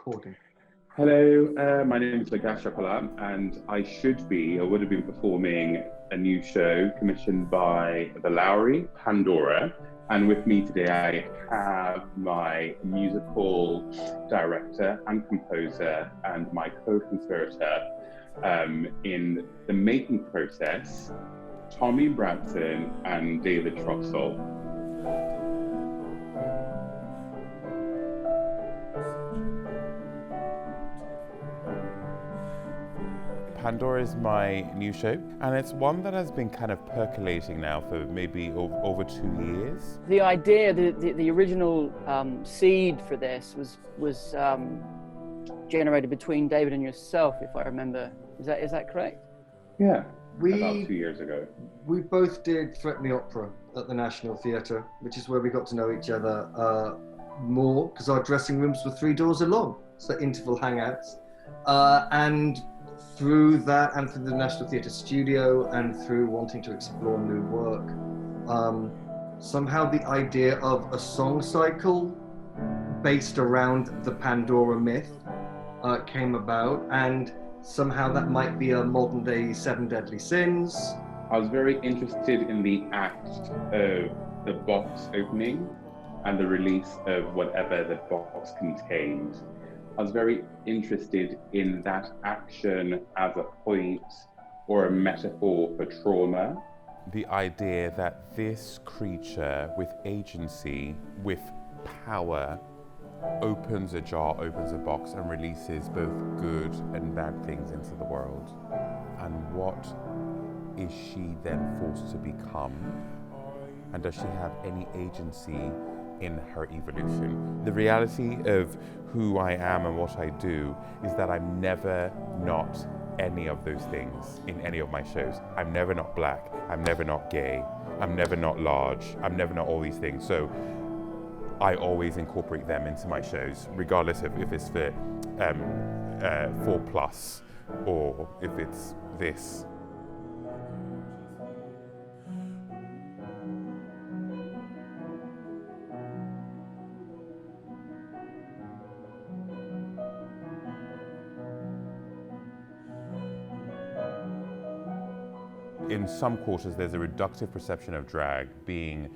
recording. Hello, my name is Gateau Chocolat, and I would have been performing a new show commissioned by the Lowry, Pandora. And with me today, I have my musical director and composer and my co-conspirator in the making process, Tommy Bradson and David Shrubsole. Pandora is my new show, and it's one that has been kind of percolating now for maybe over 2 years. The idea, the original seed for this was generated between David and yourself, if I remember. Is that correct? Yeah, about 2 years ago. We both did Threaten the Opera at the National Theatre, which is where we got to know each other more, because our dressing rooms were 3 doors along, so interval hangouts. And through that, and through the National Theatre studio, and through wanting to explore new work, somehow the idea of a song cycle based around the Pandora myth came about, and somehow that might be a modern day 7 Deadly Sins. I was very interested in the act of the box opening and the release of whatever the box contained. I was very interested in that action as a point or a metaphor for trauma. The idea that this creature with agency, with power, opens a jar, opens a box, and releases both good and bad things into the world. And what is she then forced to become? And does she have any agency in her evolution? The reality of who I am and what I do is that I'm never not any of those things in any of my shows. I'm never not black, I'm never not gay, I'm never not large, I'm never not all these things. So I always incorporate them into my shows, regardless of if it's for 4+ or if it's this. In some quarters, there's a reductive perception of drag being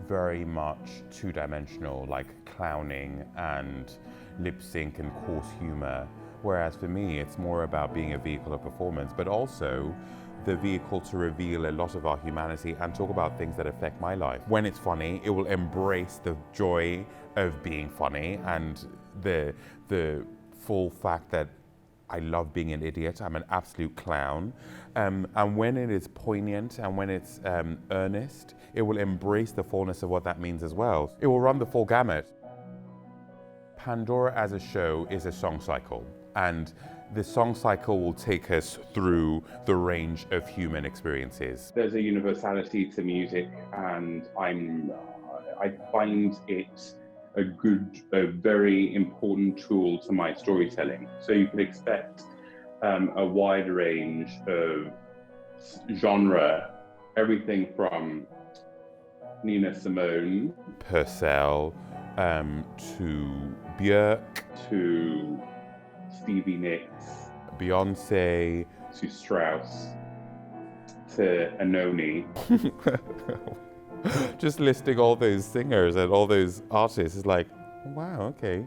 very much two-dimensional, like clowning and lip sync and coarse humor. Whereas for me, it's more about being a vehicle of performance, but also the vehicle to reveal a lot of our humanity and talk about things that affect my life. When it's funny, it will embrace the joy of being funny and the full fact that I love being an idiot. I'm an absolute clown. And when it is poignant and when it's earnest, it will embrace the fullness of what that means as well. It will run the full gamut. Pandora as a show is a song cycle, and the song cycle will take us through the range of human experiences. There's a universality to music, and I find it a very important tool to my storytelling. So you can expect a wide range of genre, everything from Nina Simone, Purcell, to Björk, to Stevie Nicks, Beyonce, to Strauss, to Anoni. Just listing all those singers and all those artists is like, wow, okay.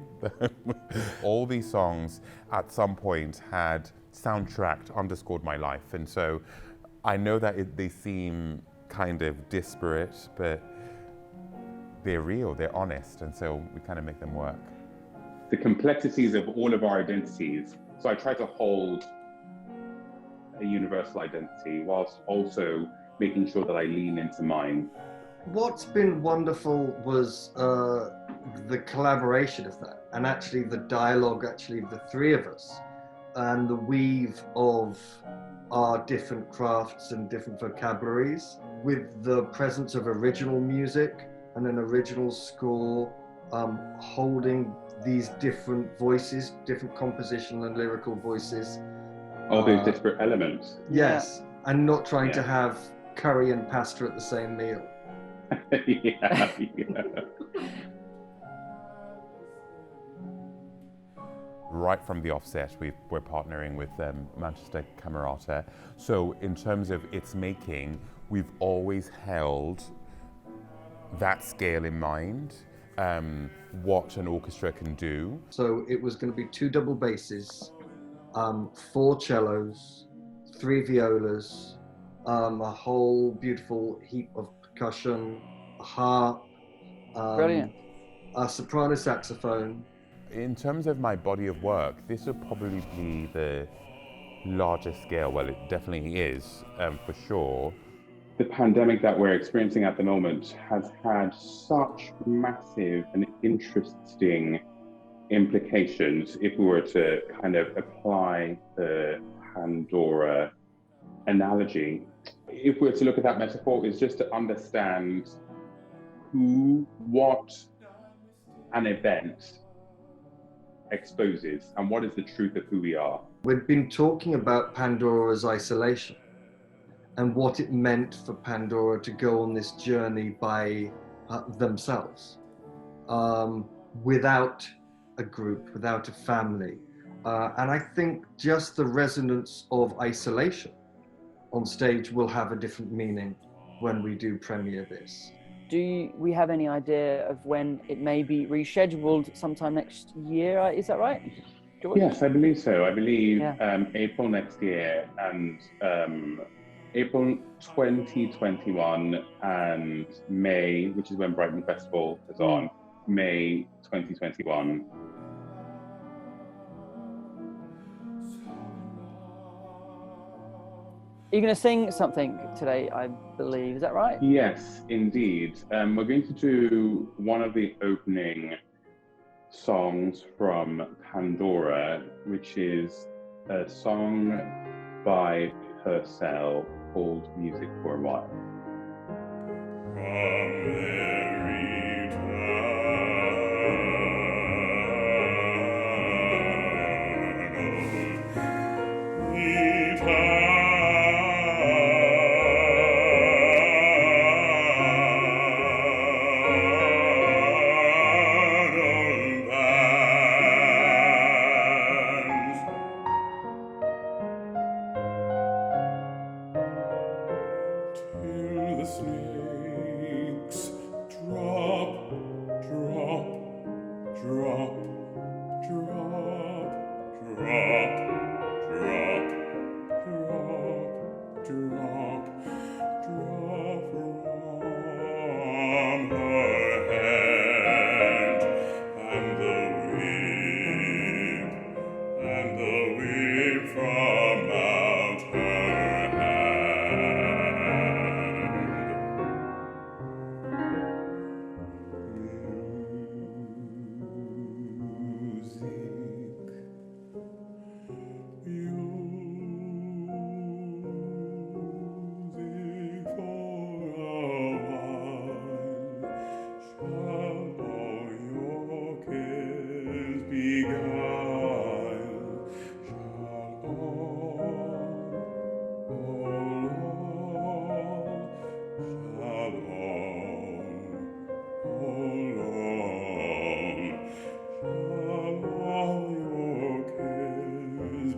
All these songs at some point had soundtracked, underscored my life. And so I know that they seem kind of disparate, but they're real, they're honest. And so we kind of make them work. The complexities of all of our identities. So I try to hold a universal identity whilst also making sure that I lean into mine. What's been wonderful was the collaboration of that, and actually the dialogue, actually of the 3 of us, and the weave of our different crafts and different vocabularies with the presence of original music and an original score, holding these different voices, different compositional and lyrical voices. All those disparate elements. Yes, and not trying to have curry and pasta at the same meal. right from the offset, we're partnering with Manchester Camerata. So in terms of its making, we've always held that scale in mind, what an orchestra can do. So it was going to be 2 double basses, 4 cellos, 3 violas, a whole beautiful heap of percussion, a harp, Brilliant. a soprano saxophone. In terms of my body of work, this would probably be the largest scale. Well, it definitely is, for sure. The pandemic that we're experiencing at the moment has had such massive and interesting implications if we were to kind of apply the Pandora analogy. If we were to look at that metaphor, is just to understand who, what an event exposes and what is the truth of who we are. We've been talking about Pandora's isolation and what it meant for Pandora to go on this journey by themselves, without a group, without a family. And I think just the resonance of isolation on stage will have a different meaning when we do premiere this. Do we have any idea of when it may be rescheduled sometime next year? Is that right, George? Yes, I believe so. I believe Yeah. April next year and April 2021 and May, which is when Brighton Festival is on, May 2021. You're going to sing something today, I believe. Is that right? Yes, indeed. We're going to do one of the opening songs from Pandora, which is a song by Purcell called Music for a While.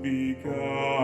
Begun.